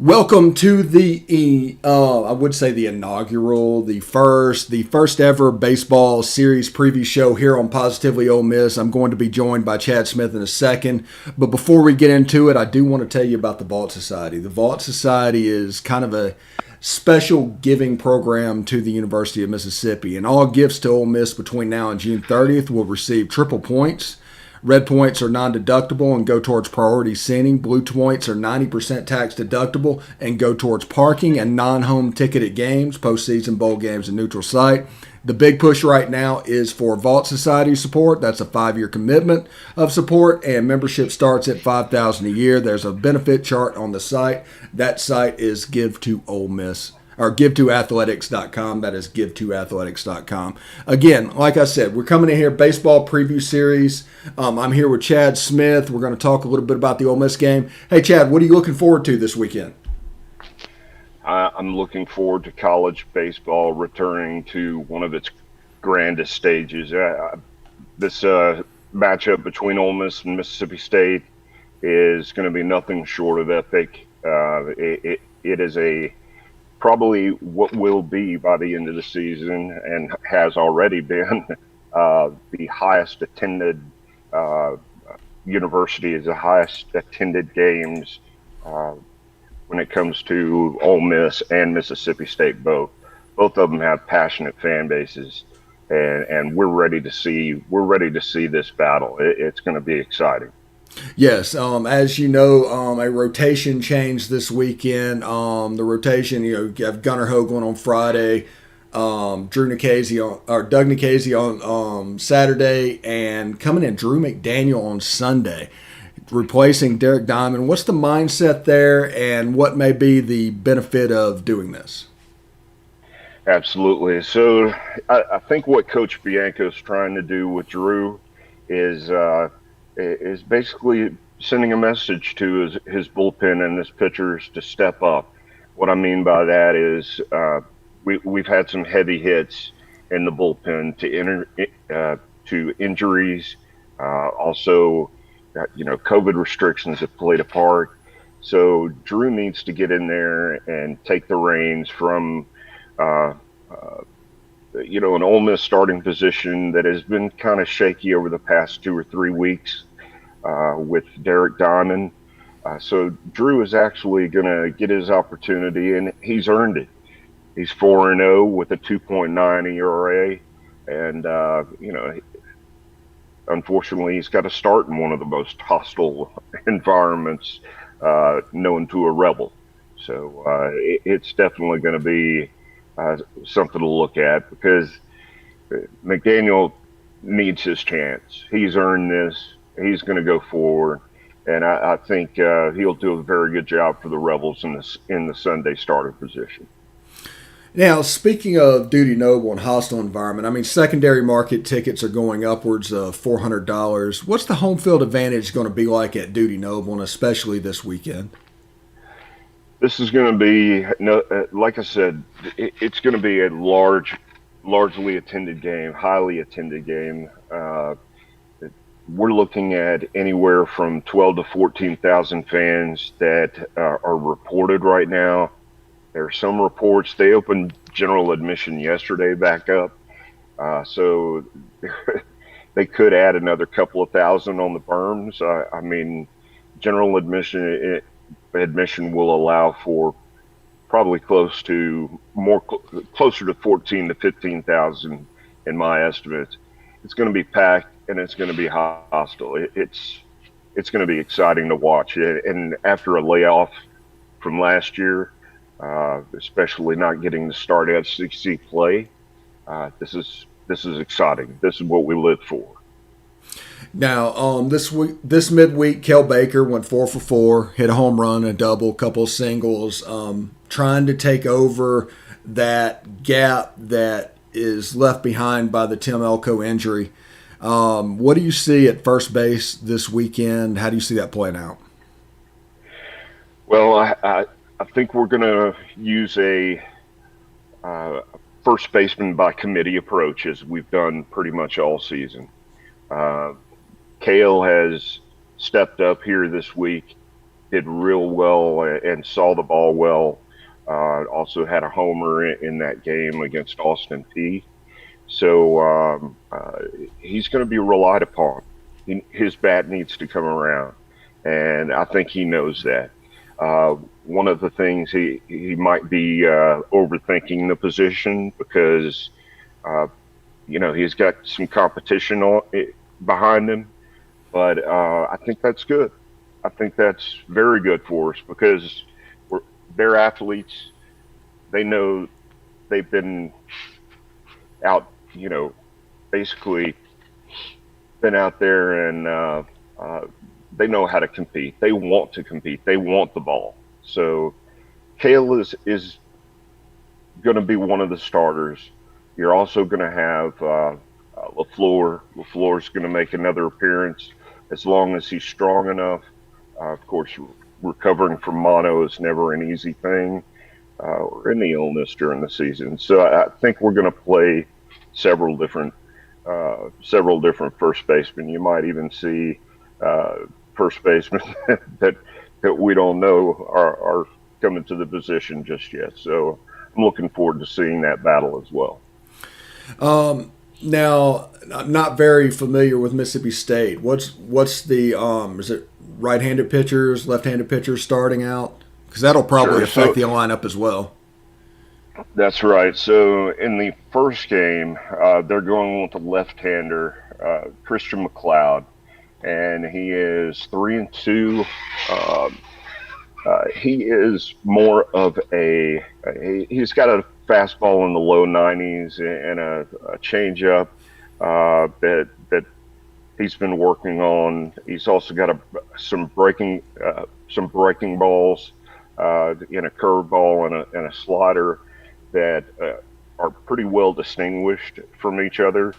Welcome to I would say the inaugural, the first ever baseball series preview show here on Positively Ole Miss. I'm going to be joined by Chad Smith in a second. But before we get into it, I do want to tell you about the Vault Society. The Vault Society is kind of a special giving program to the University of Mississippi. And all gifts to Ole Miss between now and June 30th will receive triple points. Red points are non-deductible and go towards priority seating. Blue points are 90% tax deductible and go towards parking and non-home ticketed games, postseason bowl games, and neutral site. The big push right now is for Vault Society support. That's a 5-year commitment of support, and membership starts at $5,000 a year. There's a benefit chart on the site. That site is Give to Ole Miss, or give2athletics.com. That is give2athletics.com. Again, like I said, we're coming in here, baseball preview series. I'm here with Chad Smith. We're going to talk a little bit about the Ole Miss game. Hey, Chad, what are you looking forward to this weekend? I'm looking forward to college baseball returning to one of its grandest stages. This matchup between Ole Miss and Mississippi State is going to be nothing short of epic. It is probably what will be by the end of the season, and has already been, the highest attended university, is the highest attended games when it comes to Ole Miss and Mississippi State both. Both of them have passionate fan bases, and we're ready to see this battle. It's going to be exciting. Yes, as you know, a rotation changed this weekend. The rotation, you have Gunnar Hoagland on Friday, Doug Nikhazy on Saturday, and coming in Drew McDaniel on Sunday, replacing Derek Diamond. What's the mindset there, and what may be the benefit of doing this? Absolutely. So I think what Coach Bianco's trying to do with Drew is basically sending a message to his bullpen and his pitchers to step up. What I mean by that is we've had some heavy hits in the bullpen to injuries. Also, COVID restrictions have played a part. So Drew needs to get in there and take the reins from an Ole Miss starting position that has been kind of shaky over the past 2 or 3 weeks with Derek Diamond. So Drew is actually going to get his opportunity, and he's earned it. He's 4-0 with a 2.9 ERA, and unfortunately, he's got to start in one of the most hostile environments known to a Rebel. So it's definitely going to be something to look at, because McDaniel needs his chance. He's earned this. He's going to go forward, and I think he'll do a very good job for the Rebels in the Sunday starter position. Now, speaking of Dudy Noble and hostile environment, secondary market tickets are going upwards of $400. What's the home field advantage going to be like at Dudy Noble, and especially this weekend? This is going to be, like I said, it's going to be a largely attended game, highly attended game. We're looking at anywhere from 12 to 14,000 fans that are reported right now. There are some reports. They opened general admission yesterday back up, so they could add another couple of thousand on the berms. General admission will allow for probably closer to 14 to 15,000 in my estimates. It's going to be packed, and it's going to be hostile. It's going to be exciting to watch. And after a layoff from last year, especially not getting to start SEC play, this is exciting. This is what we live for. Now, this midweek, Kel Baker went 4 for 4, hit a home run, a double, couple of singles, trying to take over that gap that is left behind by the Tim Elko injury. What do you see at first base this weekend? How do you see that playing out? Well, I think we're going to use a first baseman by committee approach, as we've done pretty much all season. Kale has stepped up here this week. did real well and saw the ball well. Also had a homer in that game against Austin P. So he's going to be relied upon. His bat needs to come around, and I think he knows that. One of the things he might be overthinking the position because uh, he's got some competition behind him, but I think that's good. I think that's very good for us because they're athletes. They know they've been out, basically been out there and they know how to compete. They want to compete. They want the ball. So Kale is going to be one of the starters. You're also going to have LaFleur. LaFleur's going to make another appearance as long as he's strong enough. Of course, recovering from mono is never an easy thing or any illness during the season. So I think we're going to play several different first basemen. You might even see first basemen that we don't know are coming to the position just yet. So I'm looking forward to seeing that battle as well. Now, I'm not very familiar with Mississippi State. What's the is it right-handed pitchers, left-handed pitchers starting out? Because that'll probably affect the lineup as well. That's right. So in the first game, they're going with the left-hander, Christian McLeod, and he is 3-2. He is more of he's got a fastball in the low 90s and a changeup that he's been working on. He's also got some breaking balls in a curveball and a slider that are pretty well distinguished from each other.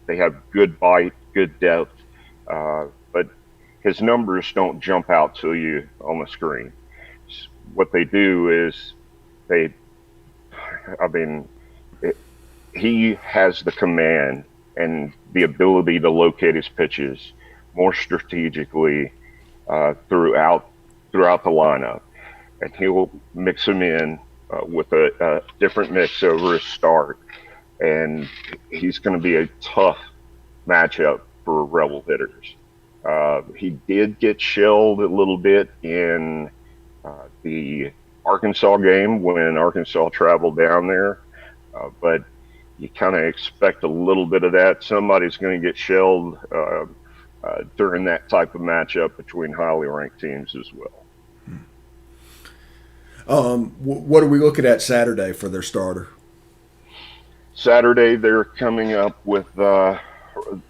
They have good bite, good depth, but his numbers don't jump out to you on the screen. What they do is he has the command and the ability to locate his pitches more strategically throughout the lineup, and he'll mix them in with a different mix over his start, and he's going to be a tough matchup for Rebel hitters. He did get shelled a little bit in the Arkansas game when Arkansas traveled down there, but you kind of expect a little bit of that. Somebody's going to get shelled during that type of matchup between highly ranked teams as well. What are we looking at Saturday for their starter? Saturday, they're coming up with a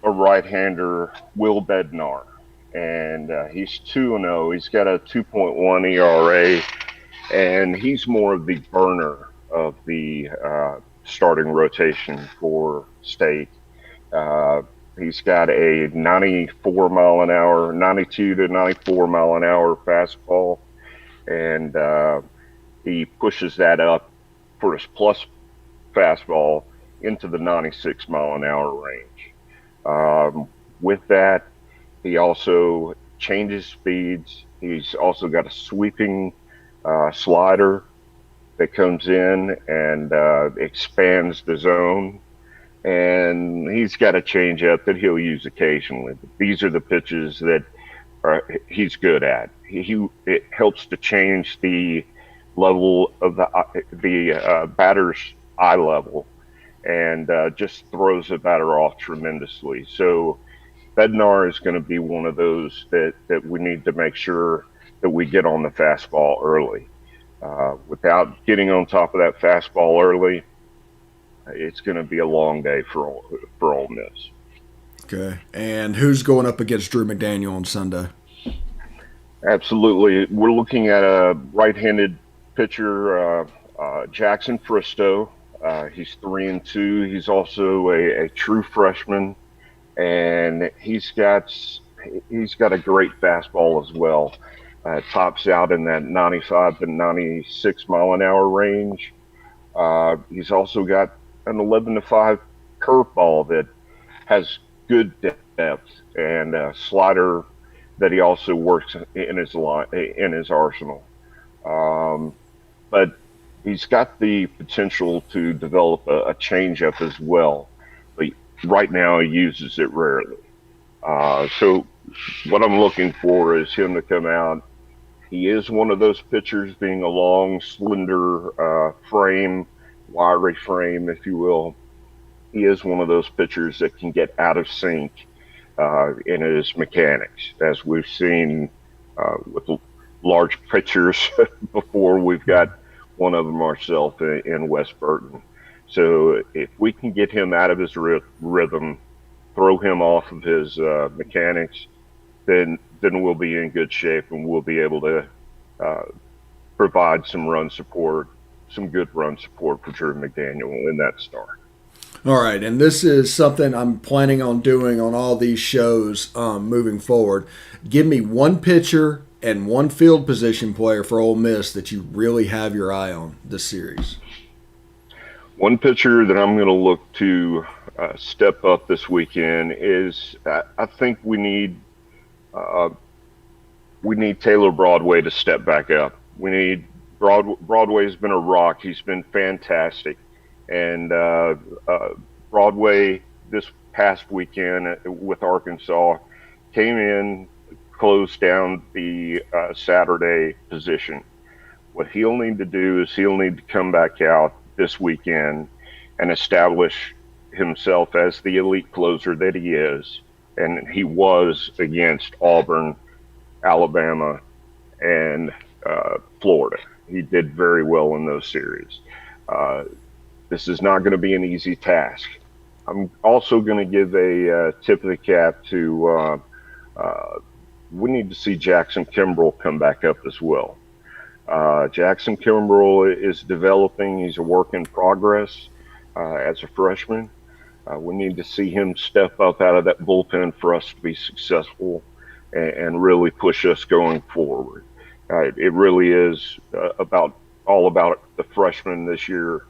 right-hander, Will Bednar, and he's 2-0. He's got a 2.1 ERA, and he's more of the burner of the starting rotation for State. He's got a 94 mile an hour, 92 to 94 mile an hour fastball, and he pushes that up for his plus fastball into the 96 mile an hour range. With that, he also changes speeds. He's also got a sweeping slider that comes in and expands the zone. And he's got a changeup that he'll use occasionally. But these are the pitches that he's good at. It helps to change the level of the batter's eye level, and just throws the batter off tremendously. So Bednar is going to be one of those that we need to make sure that we get on the fastball early. Without getting on top of that fastball early, it's going to be a long day for Ole Miss. Okay. And who's going up against Drew McDaniel on Sunday? Absolutely. We're looking at a right-handed pitcher, Jackson Fristow. He's 3-2. He's also a true freshman, and he's got a great fastball as well. Tops out in that 95 to 96 mile an hour range. He's also got an 11 to 5 curveball that has good depth and a slider that he also works in his line, in his arsenal. Um, but he's got the potential to develop a changeup as well. But right now he uses it rarely. So what I'm looking for is him to come out. He is one of those pitchers, being a long, slender frame, wiry frame, if you will. He is one of those pitchers that can get out of sync in his mechanics, as we've seen with large pitchers before. We've got one of them ourselves in West Burton. So if we can get him out of his rhythm, throw him off of his mechanics, then we'll be in good shape and we'll be able to uh, provide some run support, some good run support for Drew McDaniel in that start. All right, and this is something I'm planning on doing on all these shows moving forward. Give me one pitcher and one field position player for Ole Miss that you really have your eye on this series. One pitcher that I'm going to look to step up this weekend is I think uh, we need Taylor Broadway to step back up. We need Broadway's been a rock. He's been fantastic, and Broadway this past weekend with Arkansas came in, closed down the Saturday position. What he'll need to do is he'll need to come back out this weekend and establish himself as the elite closer that he is, and he was against Auburn, Alabama, and Florida. He did very well in those series. Uh, this is not going to be an easy task. I'm also going to give a tip of the cap to uh, we need to see Jackson Kimbrell come back up as well. Jackson Kimbrell is developing. He's a work in progress as a freshman. We need to see him step up out of that bullpen for us to be successful and really push us going forward. It really is all about the freshmen this year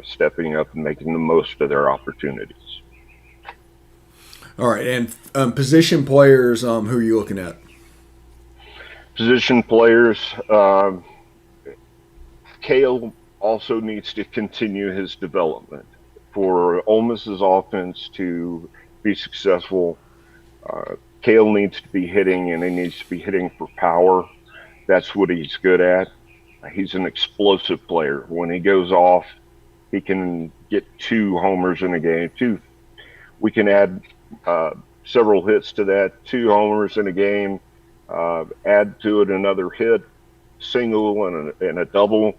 stepping up and making the most of their opportunities. All right, and position players, who are you looking at? Position players, Kale also needs to continue his development. For Ole Miss's offense to be successful, Kale needs to be hitting, and he needs to be hitting for power. That's what he's good at. He's an explosive player. When he goes off, he can get 2 homers in a game. We can add several hits to that. 2 homers in a game. Add to it another hit, single and a double,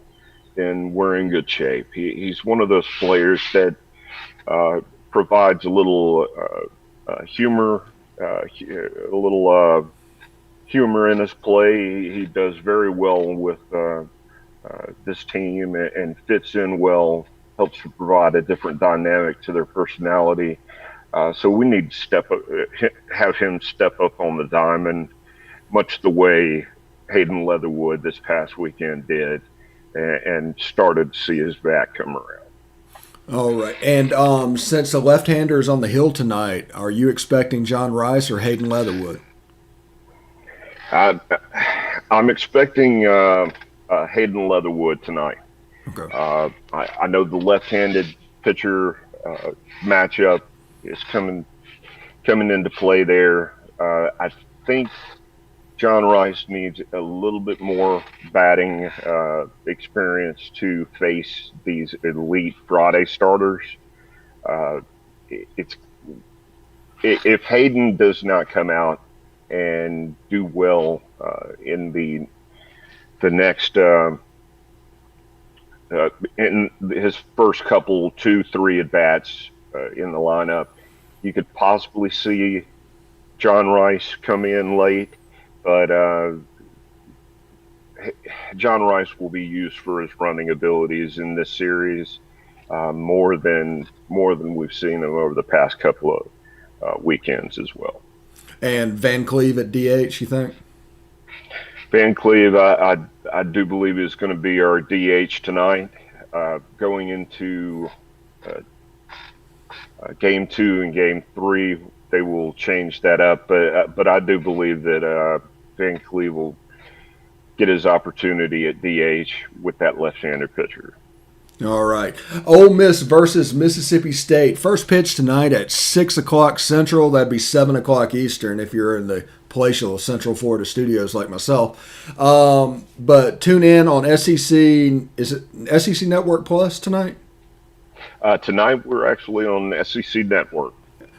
then we're in good shape. He's one of those players that provides a little humor, a little humor in his play. He does very well with this team and fits in well, helps to provide a different dynamic to their personality. So we need to have him step up on the diamond, much the way Hayden Leatherwood this past weekend did, and started to see his bat come around. All right, and since the left-hander is on the hill tonight, are you expecting John Rice or Hayden Leatherwood? I'm expecting Hayden Leatherwood tonight. Okay. I know the left-handed pitcher matchup is coming into play there. I think John Rice needs a little bit more batting experience to face these elite Friday starters. It's if Hayden does not come out and do well in the next in his first couple 2-3 at bats in the lineup, you could possibly see John Rice come in late. But John Rice will be used for his running abilities in this series more than we've seen him over the past couple of weekends as well. And Van Cleve at DH, you think? Van Cleve, I do believe is going to be our DH tonight, going into Game 2 and Game 3. they will change that up. But I do believe that Van Cleve will get his opportunity at DH with that left-handed pitcher. All right. Ole Miss versus Mississippi State. First pitch tonight at 6 o'clock Central. That'd be 7 o'clock Eastern if you're in the palatial Central Florida studios like myself. But tune in on SEC. Is it SEC Network Plus tonight? Tonight we're actually on SEC Network.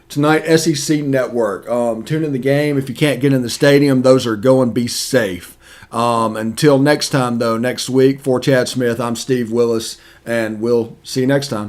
Tonight, SEC Network. Tune in the game. If you can't get in the stadium, those are going. Be safe. Until next time, though, next week, for Chad Smith, I'm Steve Willis, and we'll see you next time.